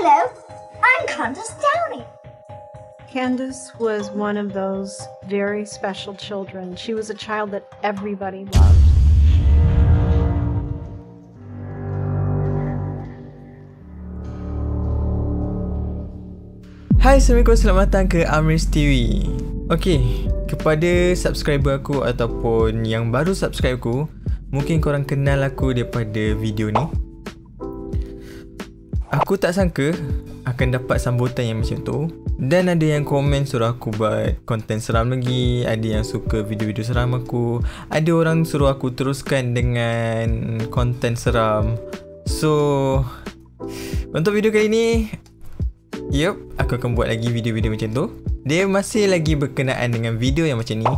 Hello, I'm Candace Downey. Candace was one of those very special children. She was a child that everybody loved. Hai, Assalamualaikum, selamat datang ke Amriz TV. Okay, kepada subscriber aku ataupun yang baru subscribe aku, mungkin korang kenal aku daripada video ni. Aku tak sangka akan dapat sambutan yang macam tu. Dan ada yang komen suruh aku buat konten seram lagi. Ada yang suka video-video seram aku. Ada orang suruh aku teruskan dengan konten seram. So, untuk video kali ni, yup, aku akan buat lagi video-video macam tu. Dia masih lagi berkenaan dengan video yang macam ni,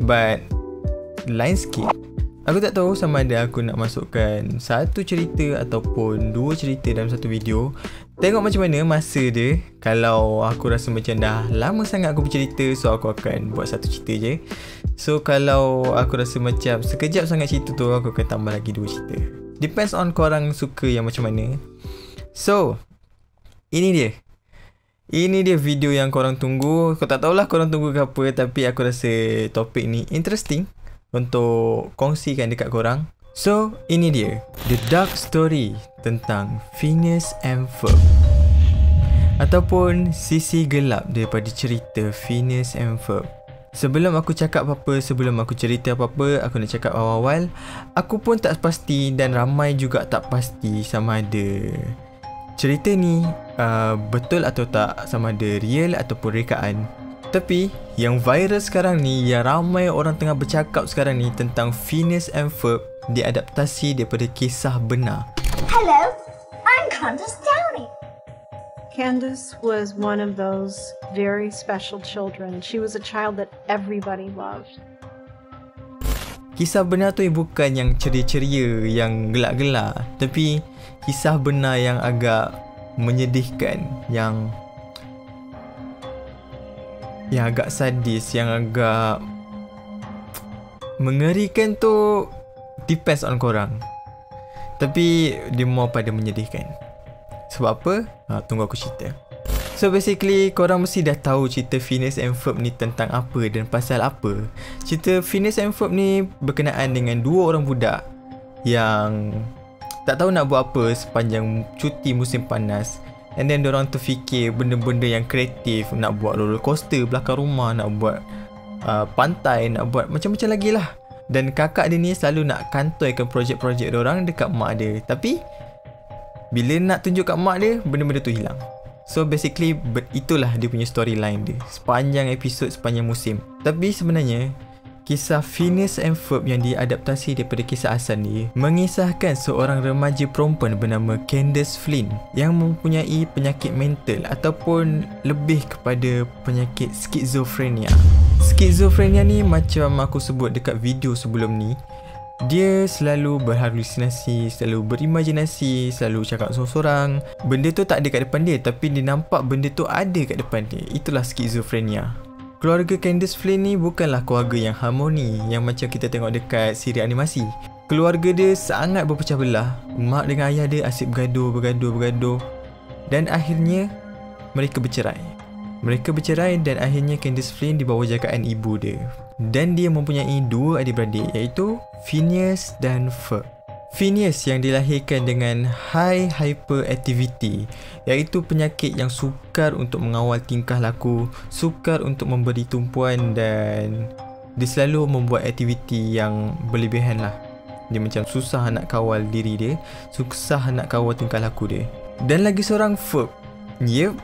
but lain sikit. Aku tak tahu sama ada aku nak masukkan satu cerita ataupun dua cerita dalam satu video. Tengok macam mana masa dia. Kalau aku rasa macam dah lama sangat aku bercerita, so aku akan buat satu cerita je. So kalau aku rasa macam sekejap sangat cerita tu, aku akan tambah lagi dua cerita. Depends on korang suka yang macam mana. So, ini dia. Ini dia video yang korang tunggu. Aku tak tahulah korang tunggu ke apa, tapi aku rasa topik ni interesting untuk kongsikan dekat korang. So, ini dia, The Dark Story tentang Phineas and Ferb, ataupun sisi gelap daripada cerita Phineas and Ferb. Sebelum aku cakap apa-apa, sebelum aku cerita apa-apa, aku nak cakap awal-awal, aku pun tak pasti dan ramai juga tak pasti sama ada cerita ni betul atau tak, sama ada real ataupun rekaan. Tapi yang viral sekarang ni, yang ramai orang tengah bercakap sekarang ni tentang Phineas and Ferb diadaptasi daripada kisah benar. Hello, I'm Candace Downey. Candace was one of those very special children. She was a child that everybody loved. Kisah benar tu bukan yang ceria-ceria, yang gelak-gelak, tapi kisah benar yang agak menyedihkan, yang agak sadis, yang agak mengerikan tu depends on korang. Tapi dia more pada menyedihkan. Sebab apa? Tunggu aku cerita. So basically, korang mesti dah tahu cerita Phineas and Ferb ni tentang apa dan pasal apa. Cerita Phineas and Ferb ni berkenaan dengan dua orang budak yang tak tahu nak buat apa sepanjang cuti musim panas. And then diorang terfikir benda-benda yang kreatif, nak buat roller coaster belakang rumah, nak buat pantai, nak buat macam-macam lagi lah. Dan kakak dia ni selalu nak kantoikan projek-projek diorang dekat mak dia. Tapi bila nak tunjuk kat mak dia, benda-benda tu hilang. So basically itulah dia punya storyline dia sepanjang episod, sepanjang musim. Tapi sebenarnya kisah Phineas and Ferb yang diadaptasi daripada kisah asal ni mengisahkan seorang remaja perempuan bernama Candace Flynn yang mempunyai penyakit mental ataupun lebih kepada penyakit skizofrenia. Skizofrenia ni macam aku sebut dekat video sebelum ni, dia selalu berhalusinasi, selalu berimajinasi, selalu cakap sorang-sorang. Benda tu tak ada kat depan dia, tapi dia nampak benda tu ada kat depan dia. Itulah skizofrenia. Keluarga Candace Flynn ni bukanlah keluarga yang harmoni yang macam kita tengok dekat serial animasi. Keluarga dia sangat berpecah belah. Mak dengan ayah dia asyik bergaduh. Dan akhirnya mereka bercerai. Dan akhirnya Candace Flynn di bawah jagaan ibu dia. Dan dia mempunyai dua adik-beradik, iaitu Phineas dan Ferb. Phineas yang dilahirkan dengan high hyperactivity, iaitu penyakit yang sukar untuk mengawal tingkah laku, sukar untuk memberi tumpuan, dan dia selalu membuat aktiviti yang berlebihan lah. Dia macam susah nak kawal diri dia, susah nak kawal tingkah laku dia. Dan lagi seorang Ferb. Yep,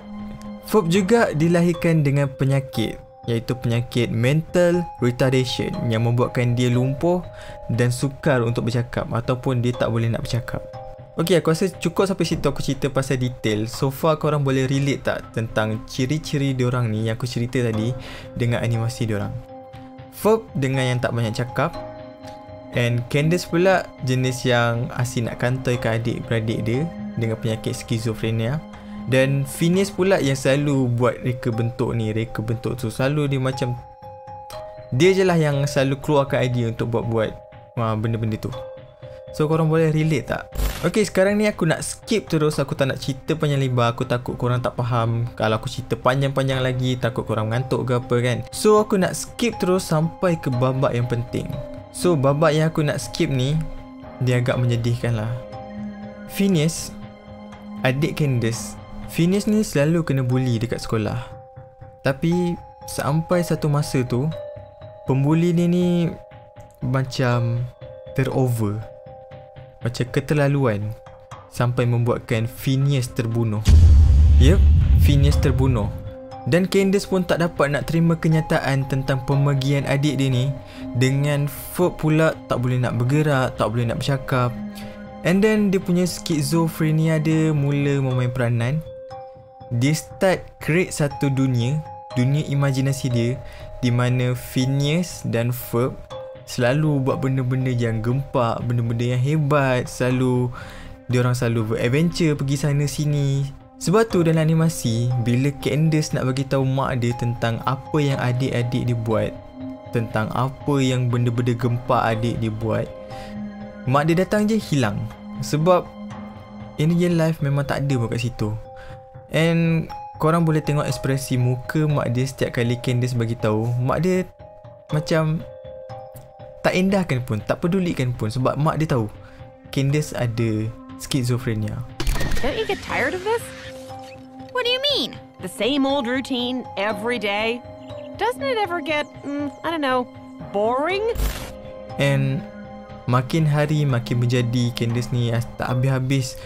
Ferb juga dilahirkan dengan penyakit, iaitu penyakit mental retardation yang membuatkan dia lumpuh dan sukar untuk bercakap ataupun dia tak boleh nak bercakap. Okay, aku rasa cukup sampai situ aku cerita pasal detail. So far korang boleh relate tak tentang ciri-ciri diorang ni yang aku cerita tadi dengan animasi diorang? Ferb dengan yang tak banyak cakap, and Candace pula jenis yang asyik nak kantoi ke adik-beradik dia dengan penyakit skizofrenia. Dan Phineas pula yang selalu buat reka bentuk ni, reka bentuk tu. Selalu dia macam, dia je lah yang selalu keluarkan idea untuk buat benda-benda tu. So korang boleh relate tak? Okay, sekarang ni aku nak skip terus. Aku tak nak cerita panjang lebar. Aku takut korang tak faham. Kalau aku cerita panjang-panjang lagi, takut korang mengantuk ke apa kan. So aku nak skip terus sampai ke babak yang penting. So babak yang aku nak skip ni, dia agak menyedihkan lah. Phineas, adik Candace. Phineas ni selalu kena bully dekat sekolah. Tapi sampai satu masa tu, pembuli dia ni macam terover, macam keterlaluan, sampai membuatkan Phineas terbunuh. Yep, Phineas terbunuh. Dan Candace pun tak dapat nak terima kenyataan tentang pemergian adik dia ni. Dengan Ferb pula tak boleh nak bergerak, tak boleh nak bercakap. And then dia punya skizofrenia dia mula memain peranan. Dia start create satu dunia imajinasi dia, di mana Phineas dan Ferb selalu buat benda-benda yang gempak, benda-benda yang hebat. Diorang selalu beradventure, pergi sana sini. Sebab tu dalam animasi, bila Candace nak bagi tahu mak dia tentang apa yang adik-adik dia buat, tentang apa yang benda-benda gempak adik dia buat, mak dia datang je hilang. Sebab in real life memang tak ada pun kat situ. And korang boleh tengok ekspresi muka mak dia setiap kali Candace bagi tahu. Mak dia macam tak endahkan pun, tak pedulikan pun, sebab mak dia tahu Candace ada skizofrenia. Don't you get tired of this? What do you mean? The same old routine every day? Doesn't it ever get, I don't know, boring? And makin hari makin menjadi, Candace ni tak habis-habis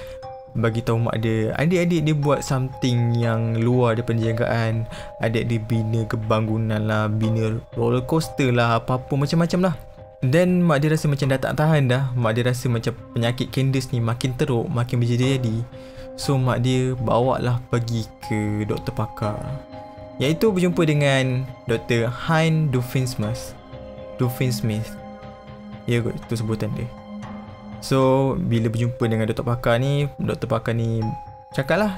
bagi tahu mak dia adik-adik dia buat something yang luar daripada jangkaan. Adik dia bina kebangunan lah, bina roller coaster lah, apa-apa macam-macam lah. Dan mak dia rasa macam dah tak tahan dah. Mak dia rasa macam penyakit Candace ni makin teruk, makin berjadi-jadi. So mak dia bawa lah pergi ke doktor pakar, iaitu berjumpa dengan Dr. Hein Doofenshmirtz. Ya kot, itu sebutan dia. So bila berjumpa dengan doktor pakar ni cakap lah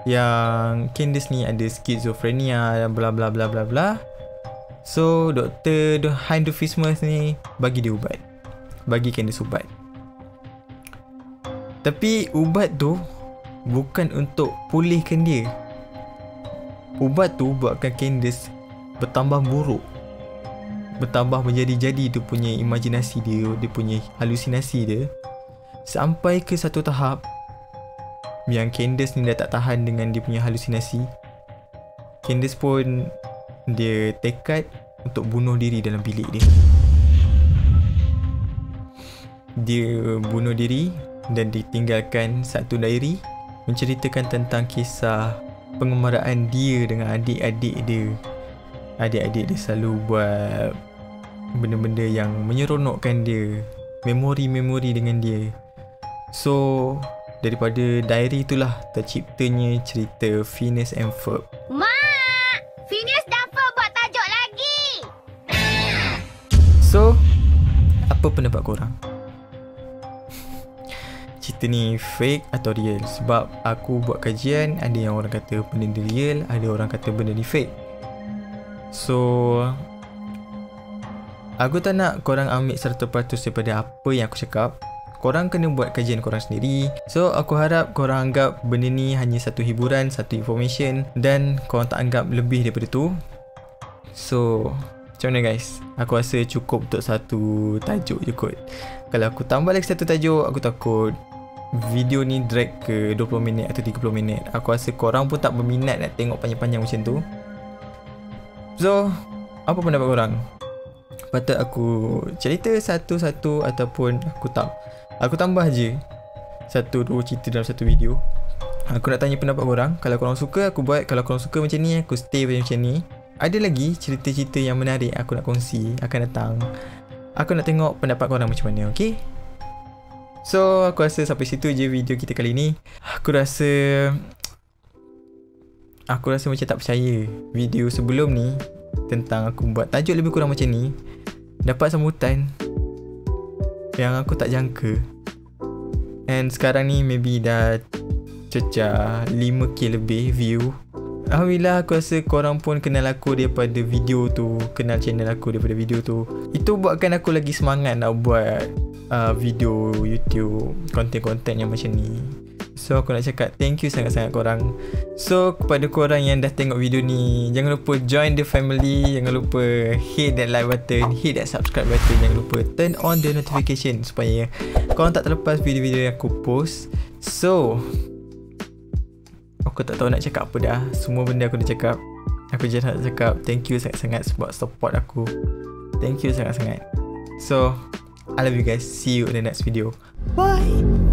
yang Candace ni ada skizofrenia, bla bla bla bla bla. So Dr. Hein Doofenshmirtz ni bagi dia ubat, bagi Candace ubat. Tapi ubat tu bukan untuk pulihkan dia. Ubat tu buatkan Candace bertambah buruk, bertambah menjadi-jadi dia punya imajinasi dia, dia punya halusinasi dia. Sampai ke satu tahap yang Candace ni dah tak tahan dengan dia punya halusinasi. Candace pun dia tekad untuk bunuh diri dalam bilik dia. Dia bunuh diri dan ditinggalkan satu diary menceritakan tentang kisah pengemaraan dia dengan adik-adik dia. Adik-adik dia selalu buat benda-benda yang menyeronokkan dia, memori-memori dengan dia. So daripada diary itulah terciptanya cerita Phineas and Ferb. Mak! Phineas dan Ferb buat tajuk lagi! So, apa pendapat korang? Cerita ni fake atau real? Sebab aku buat kajian, ada yang orang kata benda ni real, ada orang kata benda ni fake. So aku tak nak korang ambil 100% daripada apa yang aku cakap. Korang kena buat kajian korang sendiri. So aku harap korang anggap benda ni hanya satu hiburan, satu information, dan korang tak anggap lebih daripada tu. So macam mana guys? Aku rasa cukup untuk satu tajuk je kot. Kalau aku tambah lagi satu tajuk, aku takut video ni drag ke 20 minit atau 30 minit. Aku rasa korang pun tak berminat nak tengok panjang-panjang macam tu. So, apa pendapat korang? Patut aku cerita satu-satu ataupun aku tambah je 1-2 cerita dalam satu video? Aku nak tanya pendapat korang. Kalau korang suka, aku buat. Kalau korang suka macam ni, aku stay macam ni. Ada lagi cerita-cerita yang menarik aku nak kongsi akan datang. Aku nak tengok pendapat korang macam mana, okay? So, aku rasa sampai situ je video kita kali ni. Aku rasa macam tak percaya video sebelum ni tentang aku buat tajuk lebih kurang macam ni dapat sambutan yang aku tak jangka. And sekarang ni maybe dah cecah 5k lebih view. Alhamdulillah, aku rasa korang pun kenal aku daripada video tu, kenal channel aku daripada video tu. Itu buatkan aku lagi semangat nak buat video YouTube, konten-konten yang macam ni. So aku nak cakap thank you sangat-sangat korang. So kepada korang yang dah tengok video ni, jangan lupa join the family. Jangan lupa hit that like button, hit that subscribe button. Jangan lupa turn on the notification supaya korang tak terlepas video-video yang aku post. So aku tak tahu nak cakap apa dah. Semua benda aku dah cakap. Aku just nak cakap thank you sangat-sangat sebab support aku. Thank you sangat-sangat. So I love you guys. See you in the next video. Bye.